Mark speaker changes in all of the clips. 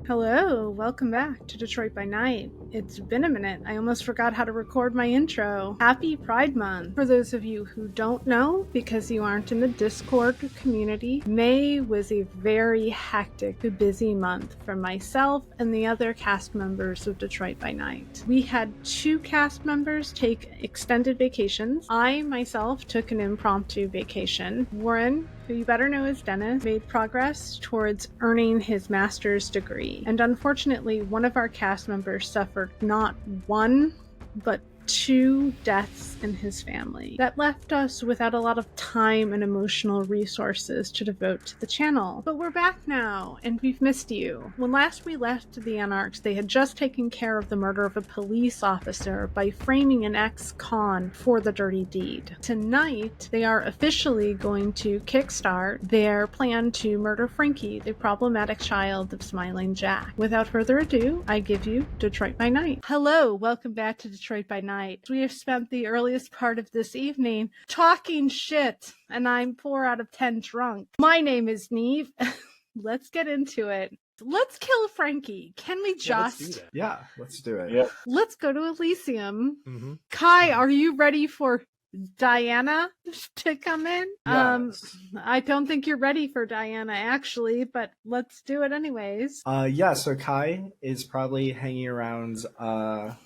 Speaker 1: Hello, welcome back to Detroit by Night. It's been a minute. I almost forgot how to record my intro. Happy Pride Month. For those of you who don't know, because you aren't in the Discord community, May was a very hectic, busy month for myself and the other cast members of Detroit by Night. We had 2 cast members take extended vacations. I, myself, took an impromptu vacation. Warren, who you better know as Dennis, made progress towards earning his master's degree. And unfortunately, one of our cast members suffered not one, but 2 deaths in his family. That left us without a lot of time and emotional resources to devote to the channel. But we're back now, and we've missed you. When last we left the Anarchs, they had just taken care of the murder of a police officer by framing an ex-con for the dirty deed. Tonight, they are officially going to kickstart their plan to murder Frankie, the problematic child of Smiling Jack. Without further ado, I give you Detroit by Night. Hello, welcome back to Detroit by Night. We have spent the earliest part of this evening talking shit, and I'm 4 out of 10 drunk. My name is Niamh. Let's get into it. Let's kill Frankie. Can we just?
Speaker 2: Yeah, let's do it.
Speaker 3: Yeah.
Speaker 1: Let's go to Elysium.
Speaker 3: Mm-hmm.
Speaker 1: Kai, are you ready for Diana to come in?
Speaker 2: Yes.
Speaker 1: I don't think you're ready for Diana, actually, but let's do it anyways.
Speaker 2: So Kai is probably hanging around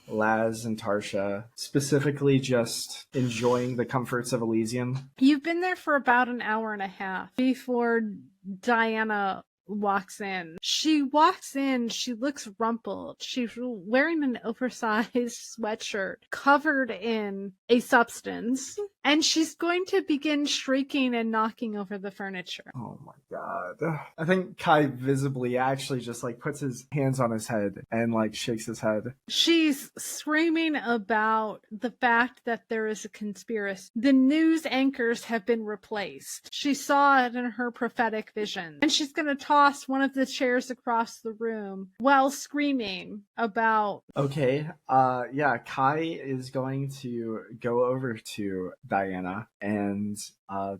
Speaker 2: Laz and Tarsha, specifically just enjoying the comforts of Elysium.
Speaker 1: You've been there for about an hour and a half before Diana walks in. She walks in, she looks rumpled. She's wearing an oversized sweatshirt covered in a substance, and she's going to begin shrieking and knocking over the furniture.
Speaker 2: Oh my god. I think Kai visibly actually just puts his hands on his head and shakes his head.
Speaker 1: She's screaming about the fact that there is a conspiracy. The news anchors have been replaced. She saw it in her prophetic vision, and she's going to toss one of the chairs across the room while screaming about...
Speaker 2: Okay, Kai is going to go over to Diana and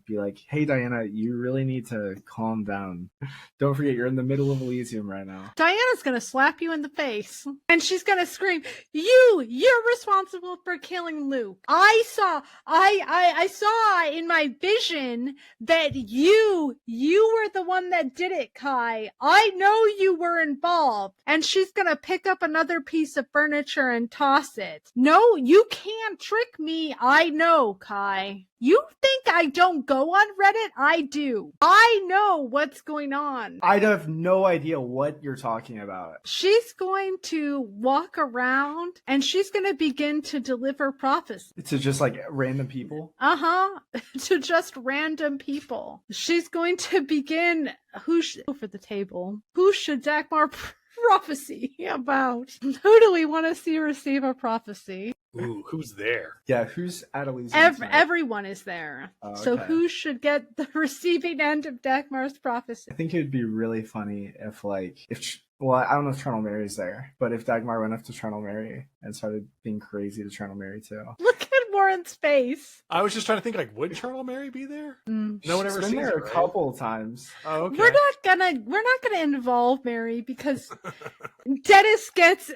Speaker 2: be like, hey Diana, you really need to calm down. Don't forget, you're in the middle of Elysium right now.
Speaker 1: Diana's gonna slap you in the face, and she's gonna scream, you're responsible for killing Luke. I saw in my vision that you were the one that did it, Kai. I know you were involved. And she's gonna pick up another piece of furniture and toss it. No, you can't trick me. I know, Kai. You think I don't go on Reddit? I do. I know what's going on.
Speaker 2: I have no idea what you're talking about.
Speaker 1: She's going to walk around and she's going to begin to deliver prophecy.
Speaker 2: To just random people?
Speaker 1: To just random people. She's going to begin over the table. Who should Dagmar prophecy about? Who do we want to see receive a prophecy?
Speaker 3: Ooh, who's there?
Speaker 2: Yeah, who's at Elysium?
Speaker 1: Everyone is there.
Speaker 2: Oh, okay.
Speaker 1: So who should get the receiving end of Dagmar's prophecy?
Speaker 2: I think it would be really funny if I don't know if Charnel Mary's there, but if Dagmar went up to Charnel Mary and started being crazy to Charnel Mary too.
Speaker 1: Look at Warren's face.
Speaker 3: I was just trying to think, would Charnel Mary be there? No one ever
Speaker 2: She's
Speaker 3: sees
Speaker 2: been there
Speaker 3: her,
Speaker 2: a couple times.
Speaker 3: Oh, okay.
Speaker 1: We're not gonna involve Mary because Dennis gets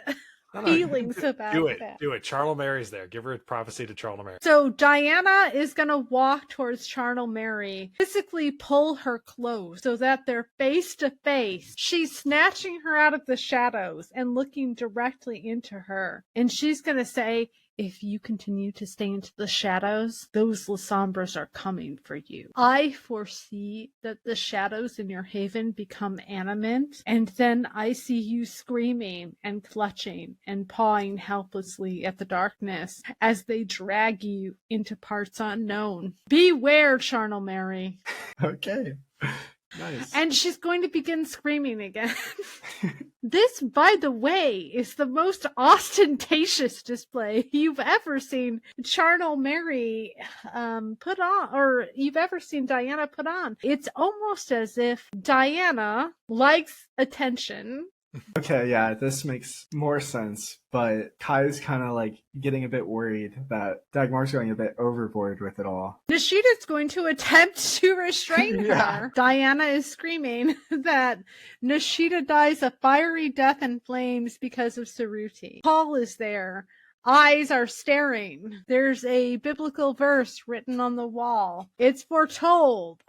Speaker 1: feelings about that.
Speaker 3: Do it. Charnel Mary's there. Give her a prophecy to Charnel Mary.
Speaker 1: So Diana is going to walk towards Charnel Mary, physically pull her close so that they're face to face. She's snatching her out of the shadows and looking directly into her. And she's going to say, if you continue to stay into the shadows, those Lasombras are coming for you. I foresee that the shadows in your haven become animate, and then I see you screaming and clutching and pawing helplessly at the darkness as they drag you into parts unknown. Beware, Charnel Mary.
Speaker 2: Okay. Nice.
Speaker 1: And she's going to begin screaming again. This, by the way, is the most ostentatious display you've ever seen Charnel Mary put on, or you've ever seen Diana put on. It's almost as if Diana likes attention
Speaker 2: Okay, yeah, this makes more sense. But Kai's kind of like getting a bit worried that Dagmar's going a bit overboard with it all.
Speaker 1: Nishida's going to attempt to restrain
Speaker 2: Yeah.
Speaker 1: her. Diana is screaming that Nishida dies a fiery death in flames because of Saruti. Paul is there. Eyes are staring. There's a biblical verse written on the wall. It's foretold.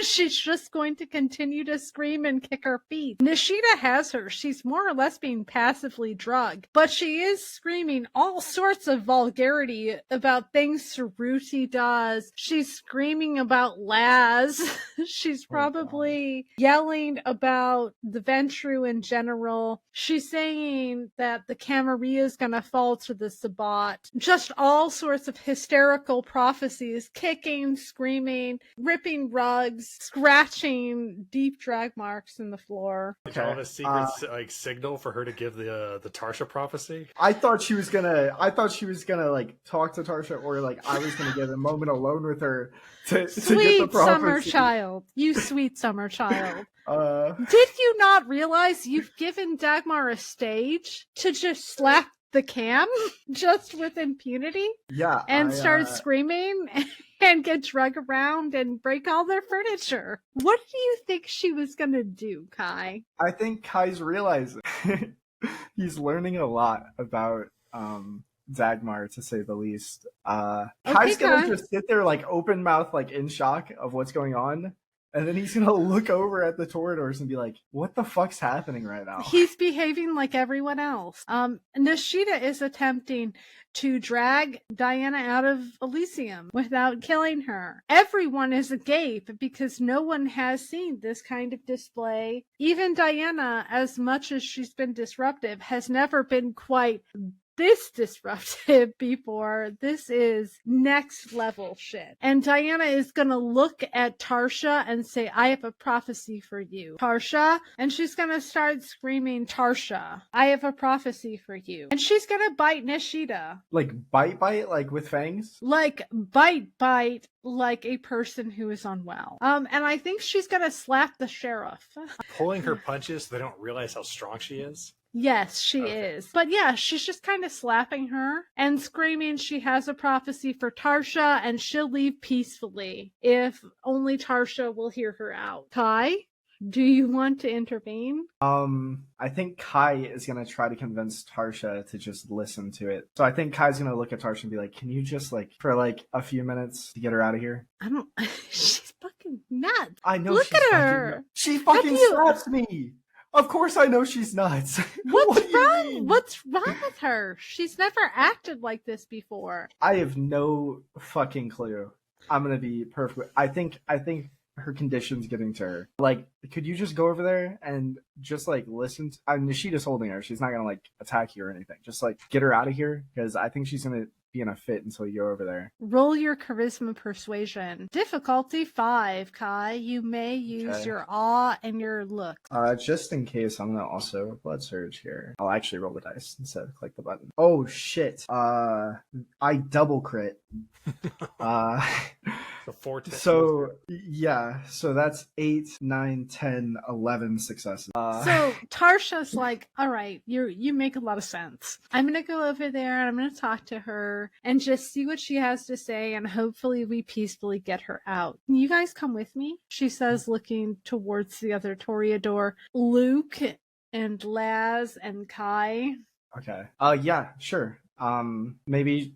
Speaker 1: She's just going to continue to scream and kick her feet. Nishida has her. She's more or less being passively drugged, but she is screaming all sorts of vulgarity about things Saruti does. She's screaming about Laz. She's probably yelling about the Ventru in general. She's saying that the Camarilla is going to fall to the Sabbat. Just all sorts of hysterical prophecies, kicking, screaming, ripping rugs, scratching deep drag marks in the floor.
Speaker 3: Did you have a secret like signal for her to give the Tarsha prophecy?
Speaker 2: I thought she was gonna like talk to Tarsha, or like I was gonna get a moment alone with her to get the
Speaker 1: Sweet
Speaker 2: prophecy.
Speaker 1: summer child. You sweet summer child.
Speaker 2: Uh,
Speaker 1: Did you not realize you've given Dagmar a stage to just slap the cam just with impunity
Speaker 2: yeah,
Speaker 1: and start screaming and get drug around and break all their furniture? What do you think she was gonna do, Kai?
Speaker 2: I think Kai's realizing he's learning a lot about Dagmar, to say the least. Kai's gonna
Speaker 1: Kai.
Speaker 2: just sit there like open mouth, like in shock of what's going on. And then he's gonna look over at the Toreadors and be like, "What the fuck's happening right now?"
Speaker 1: He's behaving like everyone else. Nishida is attempting to drag Diana out of Elysium without killing her. Everyone is agape because no one has seen this kind of display. Even Diana, as much as she's been disruptive, has never been quite this disruptive before. This is next level shit. And Diana is gonna look at Tarsha and say, I have a prophecy for you, Tarsha. And she's gonna start screaming, Tarsha, I have a prophecy for you. And she's gonna bite Nishida.
Speaker 2: Like bite, like with fangs?
Speaker 1: Like bite, like a person who is unwell. And I think she's gonna slap the sheriff.
Speaker 3: Pulling her punches so they don't realize how strong she is?
Speaker 1: Yes, she is. But yeah, she's just kind of slapping her and screaming she has a prophecy for Tarsha and she'll leave peacefully if only Tarsha will hear her out. Kai, do you want to intervene?
Speaker 2: I think Kai is gonna try to convince Tarsha to just listen to it. So I think Kai's gonna look at Tarsha and be like, "Can you just like for like a few minutes to get her out of here?"
Speaker 1: I don't. She's fucking nuts.
Speaker 2: I know.
Speaker 1: Look at her.
Speaker 2: She fucking slaps me. Of course I know she's nuts.
Speaker 1: What's wrong? What's wrong with her? She's never acted like this before.
Speaker 2: I have no fucking clue. I'm gonna be perfect. I think her condition's getting to her. Like, could you just go over there and just like listen? Nishida's holding her. She's not gonna like attack you or anything. Just like get her out of here, because I think she's gonna be in a fit until you go over there.
Speaker 1: Roll your charisma persuasion. Difficulty 5, Kai. You may use your awe and your look.
Speaker 2: Just in case, I'm gonna also blood surge here. I'll actually roll the dice instead of click the button. Oh shit. I double crit. So yeah, so that's 8, 9, 10, 11 successes.
Speaker 1: So Tarsha's like, all right, you make a lot of sense. I'm gonna go over there and I'm gonna talk to her and just see what she has to say, and hopefully we peacefully get her out. Can you guys come with me? She says, looking towards the other Toreador. Luke and Laz and Kai.
Speaker 2: Okay. Yeah, sure. Maybe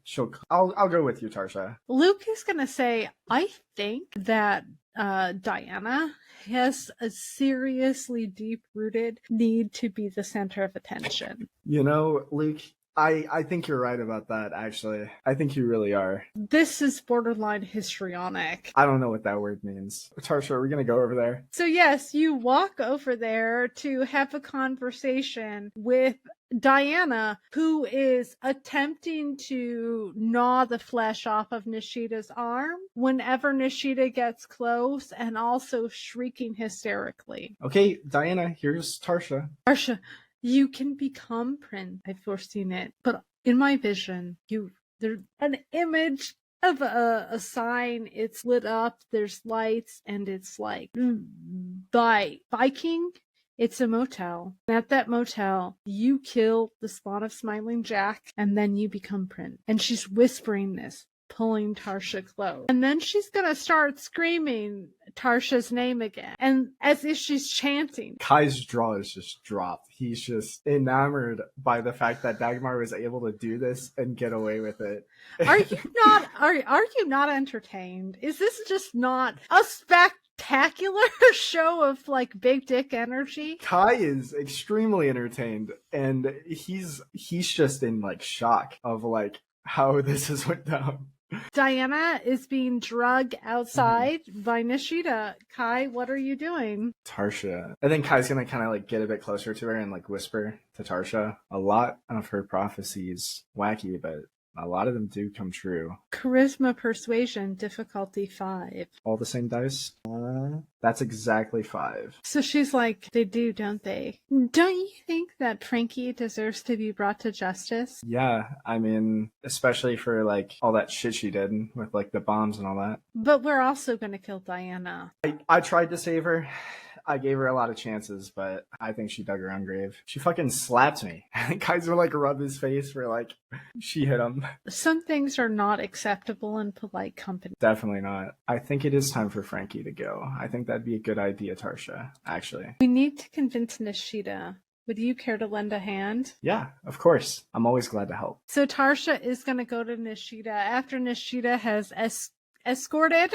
Speaker 2: I'll go with you, Tarsha.
Speaker 1: Luke is gonna say, I think that Diana has a seriously deep-rooted need to be the center of attention.
Speaker 2: You know, Luke, I think you're right about that, actually. I think you really are.
Speaker 1: This is borderline histrionic.
Speaker 2: I don't know what that word means. Tarsha, are we going to go over there?
Speaker 1: So yes, you walk over there to have a conversation with Diana, who is attempting to gnaw the flesh off of Nishida's arm whenever Nishida gets close, and also shrieking hysterically.
Speaker 2: Okay, Diana, here's Tarsha.
Speaker 1: Tarsha, you can become Prince. I've foreseen it. But in my vision, there's an image of a sign. It's lit up, there's lights, and it's like Viking It's a motel. And at that motel, you kill the spawn of Smiling Jack, and then you become Prince. And she's whispering this, pulling Tarsha close. And then she's gonna start screaming Tarsha's name again. And as if she's chanting.
Speaker 2: Kai's jaw is just dropped. He's just enamored by the fact that Dagmar was able to do this and get away with it.
Speaker 1: Are you not entertained? Is this just not a spectacular show of like big dick energy?
Speaker 2: Kai is extremely entertained, and he's just in like shock of like how this has went down.
Speaker 1: Diana is being drugged outside by Nishida. Kai, what are you doing?
Speaker 2: Tarsha. I think Kai's gonna kind of like get a bit closer to her and like whisper to Tarsha. A lot of her prophecies wacky, but a lot of them do come true.
Speaker 1: Charisma persuasion, difficulty 5.
Speaker 2: All the same dice? That's exactly 5.
Speaker 1: So she's like, they do, don't they? Don't you think that Frankie deserves to be brought to justice?
Speaker 2: Yeah, I mean, especially for like all that shit she did with like the bombs and all that.
Speaker 1: But we're also gonna kill Diana.
Speaker 2: I tried to save her. I gave her a lot of chances, but I think she dug her own grave. She fucking slapped me. Kaiser like rubbed his face for like she hit him.
Speaker 1: Some things are not acceptable in polite company.
Speaker 2: Definitely not. I think it is time for Frankie to go. I think that'd be a good idea, Tarsha, actually.
Speaker 1: We need to convince Nishida. Would you care to lend a hand?
Speaker 2: Yeah, of course. I'm always glad to help.
Speaker 1: So Tarsha is going to go to Nishida after Nishida has escorted,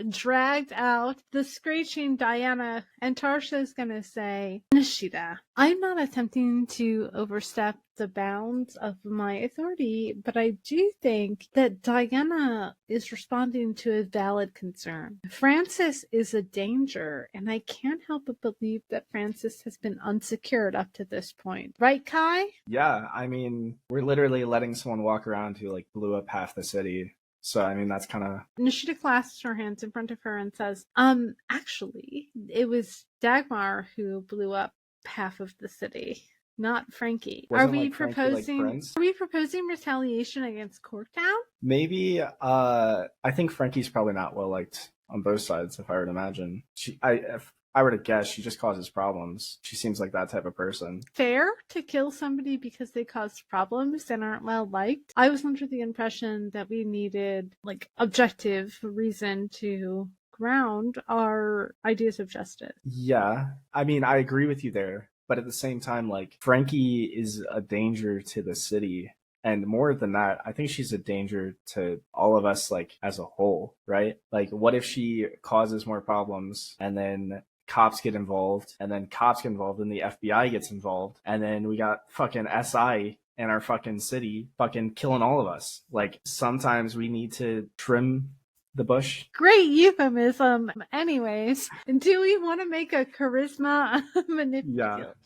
Speaker 1: dragged out the screeching Diana, and Tarsha is going to say, Nishida, I'm not attempting to overstep the bounds of my authority, but I do think that Diana is responding to a valid concern. Francis is a danger, and I can't help but believe that Francis has been unsecured up to this point. Right, Kai?
Speaker 2: Yeah, I mean, we're literally letting someone walk around who like blew up half the city. So, I mean, that's kind of...
Speaker 1: Nishida clasps her hands in front of her and says, actually, it was Dagmar who blew up half of the city, not Frankie.
Speaker 2: Wasn't,
Speaker 1: Are we
Speaker 2: like, Frankie,
Speaker 1: proposing retaliation against Corktown?
Speaker 2: Maybe, I think Frankie's probably not well liked on both sides, if I were to imagine. If I were to guess, she just causes problems. She seems like that type of person.
Speaker 1: Fair to kill somebody because they caused problems and aren't well liked. I was under the impression that we needed like objective reason to ground our ideas of justice.
Speaker 2: Yeah, I mean, I agree with you there. But at the same time, like, Frankie is a danger to the city. And more than that, I think she's a danger to all of us, like, as a whole, right? Like, what if she causes more problems and then cops get involved, and then cops get involved, and the FBI gets involved, and then we got fucking SI in our fucking city fucking killing all of us. Like, sometimes we need to trim the bush.
Speaker 1: Great euphemism. Anyways, do we want to make a charisma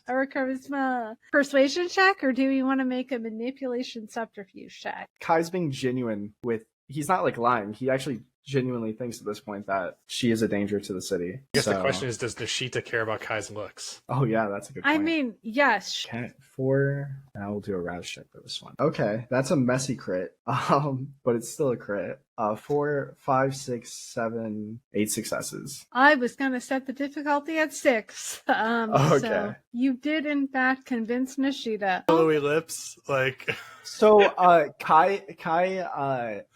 Speaker 1: or a charisma persuasion check, or do we want to make a manipulation subterfuge check?
Speaker 2: Kai's being genuine with, he's not like lying. He actually genuinely thinks at this point that she is a danger to the city.
Speaker 3: I guess the question is, does Nishida care about Kai's looks?
Speaker 2: Oh yeah, that's a good point.
Speaker 1: I mean, yes.
Speaker 2: Okay, 4, and I will do a rouse check for this one. Okay, that's a messy crit, but it's still a crit. 4, 5, 6, 7, 8 successes.
Speaker 1: I was gonna set the difficulty at 6.
Speaker 2: Okay.
Speaker 1: So you did in fact convince Nishida.
Speaker 3: Billowy lips, like.
Speaker 2: So Kai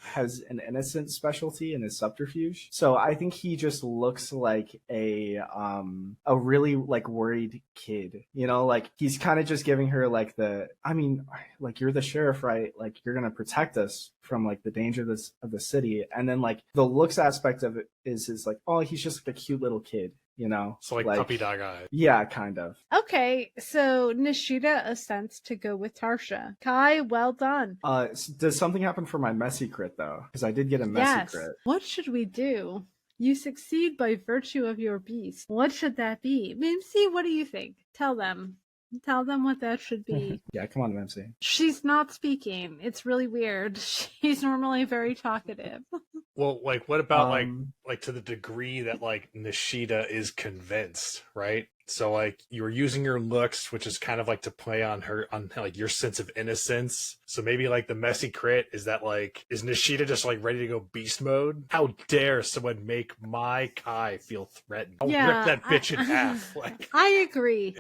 Speaker 2: has an innocent specialty in his subterfuge. So I think he just looks like a really like worried kid. You know, like he's kind of just giving her like like, you're the sheriff, right? Like, you're gonna protect us from like the danger of the city. And then like the looks aspect of it is like, oh, he's just like a cute little kid. You know,
Speaker 3: so like puppy dog eyes.
Speaker 2: Yeah, kind of.
Speaker 1: Okay, so Nishida assents to go with Tarsha. Kai, well done.
Speaker 2: Does something happen for my messy crit though? Because I did get a messy crit.
Speaker 1: What should we do? You succeed by virtue of your beast. What should that be? Mimsy, what do you think? Tell them. Tell them what that should be.
Speaker 2: Yeah, come on, Mimsy.
Speaker 1: She's not speaking. It's really weird. She's normally very talkative.
Speaker 3: Well, like, what about like to the degree that like Nishida is convinced, right? So like you were using your looks, which is kind of like to play on like your sense of innocence. So maybe like the messy crit is that like, is Nishida just like ready to go beast mode? How dare someone make my Kai feel threatened? I'll rip that bitch in half. Like,
Speaker 1: I agree.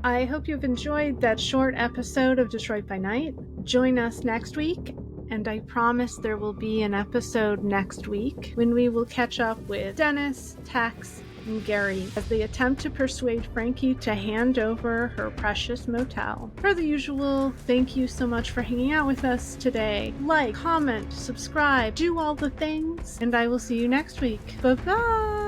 Speaker 1: I hope you've enjoyed that short episode of Detroit by Night. Join us next week, and I promise there will be an episode next week when we will catch up with Dennis, Tex, and Gary as they attempt to persuade Frankie to hand over her precious motel. Per the usual, thank you so much for hanging out with us today. Like, comment, subscribe, do all the things, and I will see you next week. Bye-bye!